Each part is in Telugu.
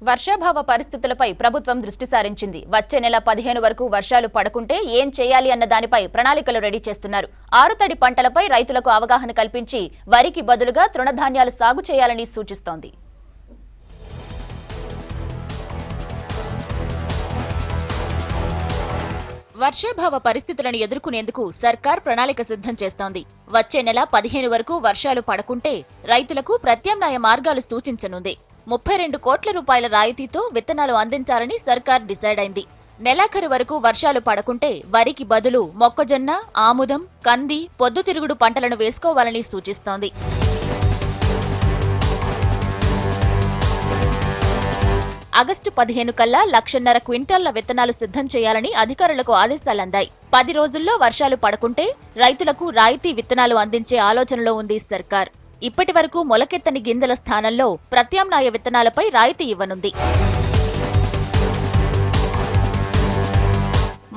వర్షాభావ పరిస్థితులపై ప్రభుత్వం దృష్టి సారించింది. వచ్చే నెల 15 వరకు వర్షాలు పడకుంటే ఏం చేయాలి అన్న దానిపై ప్రణాళికలు రెడీ చేస్తున్నారు. ఆరుతడి పంటలపై రైతులకు అవగాహన కల్పించి వరికి బదులుగా తృణధాన్యాలు సాగు చేయాలని సూచిస్తోంది. వర్షాభావ పరిస్థితులను ఎదుర్కొనేందుకు సర్కార్ ప్రణాళిక సిద్ధం చేస్తోంది. వచ్చే నెల 15 వరకు వర్షాలు పడకుంటే రైతులకు ప్రత్యామ్నాయ మార్గాలు సూచించనుంది. 32 కోట్ల రూపాయల రాయితీతో విత్తనాలు అందించాలని సర్కార్ డిసైడ్ అయింది. నెలాఖరు వరకు వర్షాలు పడకుంటే వరికి బదులు మొక్కజొన్న, ఆముదం, కంది, పొద్దుతిరుగుడు పంటలను వేసుకోవాలని సూచిస్తోంది. ఆగస్టు 15 కల్లా 1,50,000 క్వింటాళ్ల విత్తనాలు సిద్ధం చేయాలని అధికారులకు ఆదేశాలందాయి. 10 రోజుల్లో వర్షాలు పడకుంటే రైతులకు రాయితీ విత్తనాలు అందించే ఆలోచనలో ఉంది సర్కార్. ఇప్పటి వరకు మొలకెత్తని గింజల స్థానంలో ప్రత్యామ్నాయ విత్తనాలపై రాయితీ ఇవ్వనుంది.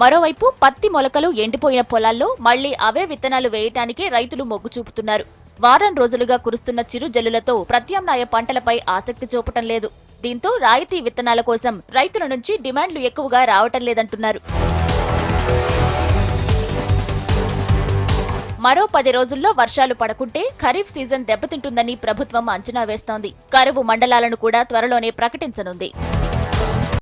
మరోవైపు పత్తి మొలకలు ఎండిపోయిన పొలాల్లో మళ్లీ అవే విత్తనాలు వేయటానికే రైతులు మొగ్గు చూపుతున్నారు. వారం రోజులుగా కురుస్తున్న చిరు జల్లులతో ప్రత్యామ్నాయ పంటలపై ఆసక్తి చూపటం లేదు. దీంతో రాయితీ విత్తనాల కోసం రైతుల నుంచి డిమాండ్లు ఎక్కువగా రావటం లేదంటున్నారు. మరో 10 రోజుల్లో వర్షాలు పడకుంటే ఖరీఫ్ సీజన్ దెబ్బతింటుందని ప్రభుత్వం అంచనా వేస్తోంది. కరువు మండలాలను కూడా త్వరలోనే ప్రకటించనుంది.